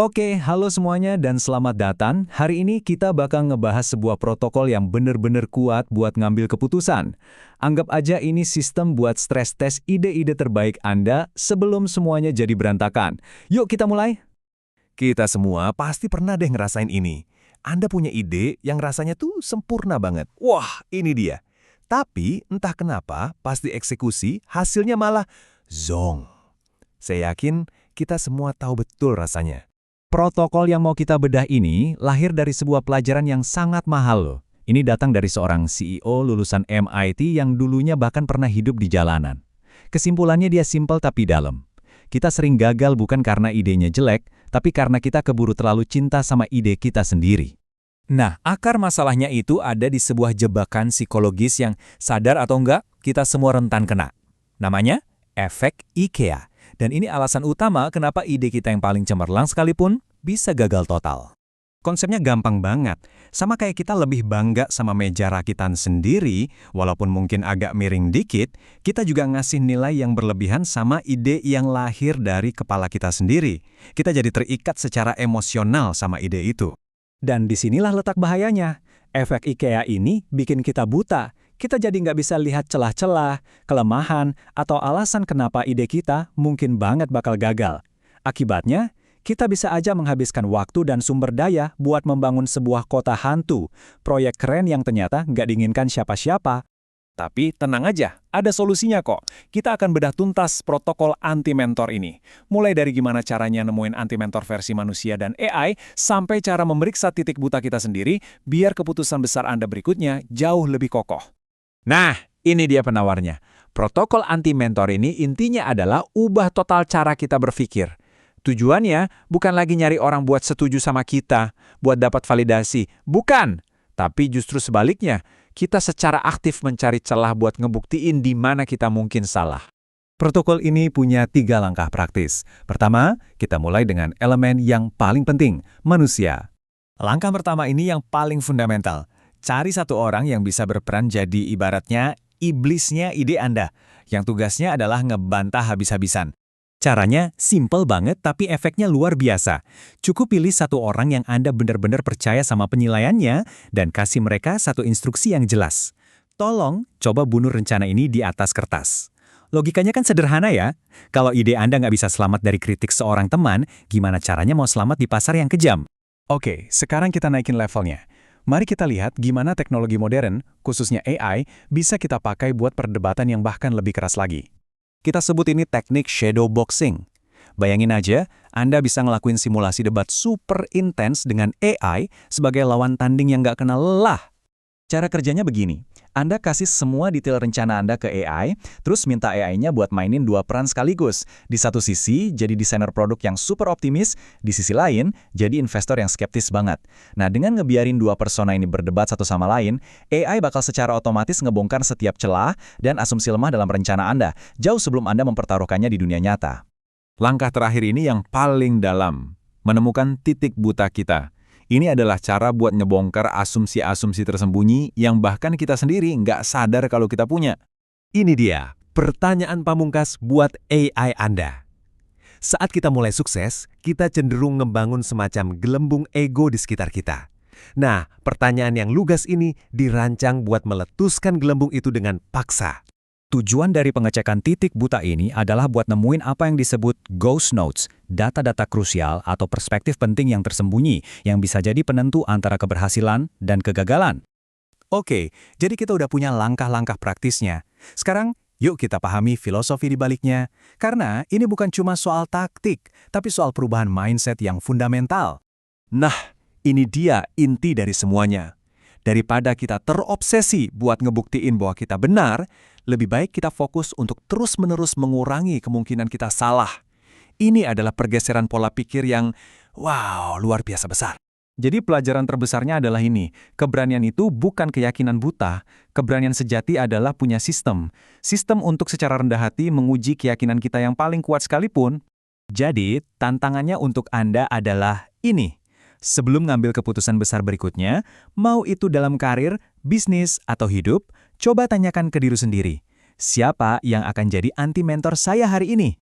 Oke, halo semuanya dan selamat datang. Hari ini kita bakal ngebahas sebuah protokol yang bener-bener kuat buat ngambil keputusan. Anggap aja ini sistem buat stres tes ide-ide terbaik Anda sebelum semuanya jadi berantakan. Yuk kita mulai. Kita semua pasti pernah deh ngerasain ini. Anda punya ide yang rasanya tuh sempurna banget. Wah, ini dia. Tapi entah kenapa pas dieksekusi hasilnya malah zong. Saya yakin kita semua tahu betul rasanya. Protokol yang mau kita bedah ini lahir dari sebuah pelajaran yang sangat mahal loh. Ini datang dari seorang CEO lulusan MIT yang dulunya bahkan pernah hidup di jalanan. Kesimpulannya dia simpel tapi dalam. Kita sering gagal bukan karena idenya jelek, tapi karena kita keburu terlalu cinta sama ide kita sendiri. Nah, akar masalahnya itu ada di sebuah jebakan psikologis yang sadar atau enggak, kita semua rentan kena. Namanya efek IKEA. Dan ini alasan utama kenapa ide kita yang paling cemerlang sekalipun bisa gagal total. Konsepnya gampang banget. Sama kayak kita lebih bangga sama meja rakitan sendiri, walaupun mungkin agak miring dikit, kita juga ngasih nilai yang berlebihan sama ide yang lahir dari kepala kita sendiri. Kita jadi terikat secara emosional sama ide itu. Dan disinilah letak bahayanya. Efek IKEA ini bikin kita buta. Kita jadi nggak bisa lihat celah-celah, kelemahan, atau alasan kenapa ide kita mungkin banget bakal gagal. Akibatnya, kita bisa aja menghabiskan waktu dan sumber daya buat membangun sebuah kota hantu, proyek keren yang ternyata nggak diinginkan siapa-siapa. Tapi tenang aja, ada solusinya kok. Kita akan bedah tuntas protokol anti-mentor ini. Mulai dari gimana caranya nemuin anti-mentor versi manusia dan AI, sampai cara memeriksa titik buta kita sendiri, biar keputusan besar Anda berikutnya jauh lebih kokoh. Nah, ini dia penawarnya. Protokol anti-mentor ini intinya adalah ubah total cara kita berpikir. Tujuannya bukan lagi nyari orang buat setuju sama kita, buat dapat validasi. Bukan. Tapi justru sebaliknya, kita secara aktif mencari celah buat ngebuktiin di mana kita mungkin salah. Protokol ini punya 3 langkah praktis. Pertama, kita mulai dengan elemen yang paling penting, manusia. Langkah pertama ini yang paling fundamental. Cari satu orang yang bisa berperan jadi ibaratnya iblisnya ide Anda, yang tugasnya adalah ngebantah habis-habisan. Caranya simple banget tapi efeknya luar biasa. Cukup pilih satu orang yang Anda benar-benar percaya sama penilaiannya dan kasih mereka satu instruksi yang jelas. Tolong coba bunuh rencana ini di atas kertas. Logikanya kan sederhana ya. Kalau ide Anda nggak bisa selamat dari kritik seorang teman, gimana caranya mau selamat di pasar yang kejam? Oke, sekarang kita naikin levelnya. Mari kita lihat gimana teknologi modern, khususnya AI, bisa kita pakai buat perdebatan yang bahkan lebih keras lagi. Kita sebut ini teknik shadow boxing. Bayangin aja, Anda bisa ngelakuin simulasi debat super intens dengan AI sebagai lawan tanding yang nggak kenal lelah. Cara kerjanya begini, Anda kasih semua detail rencana Anda ke AI, terus minta AI-nya buat mainin 2 peran sekaligus. Di satu sisi, jadi desainer produk yang super optimis, di sisi lain, jadi investor yang skeptis banget. Nah, dengan ngebiarin 2 persona ini berdebat satu sama lain, AI bakal secara otomatis ngebongkar setiap celah dan asumsi lemah dalam rencana Anda, jauh sebelum Anda mempertaruhkannya di dunia nyata. Langkah terakhir ini yang paling dalam, menemukan titik buta kita. Ini adalah cara buat ngebongkar asumsi-asumsi tersembunyi yang bahkan kita sendiri nggak sadar kalau kita punya. Ini dia, pertanyaan pamungkas buat AI Anda. Saat kita mulai sukses, kita cenderung membangun semacam gelembung ego di sekitar kita. Nah, pertanyaan yang lugas ini dirancang buat meletuskan gelembung itu dengan paksa. Tujuan dari pengecekan titik buta ini adalah buat nemuin apa yang disebut ghost notes, data-data krusial atau perspektif penting yang tersembunyi, yang bisa jadi penentu antara keberhasilan dan kegagalan. Oke, jadi kita udah punya langkah-langkah praktisnya. Sekarang, yuk kita pahami filosofi di baliknya. Karena ini bukan cuma soal taktik, tapi soal perubahan mindset yang fundamental. Nah, ini dia inti dari semuanya. Daripada kita terobsesi buat ngebuktiin bahwa kita benar, lebih baik kita fokus untuk terus-menerus mengurangi kemungkinan kita salah. Ini adalah pergeseran pola pikir yang, wow, luar biasa besar. Jadi pelajaran terbesarnya adalah ini, keberanian itu bukan keyakinan buta, keberanian sejati adalah punya sistem. Sistem untuk secara rendah hati menguji keyakinan kita yang paling kuat sekalipun. Jadi, tantangannya untuk Anda adalah ini. Sebelum ngambil keputusan besar berikutnya, mau itu dalam karir, bisnis, atau hidup, coba tanyakan ke diri sendiri, siapa yang akan jadi anti-mentor saya hari ini?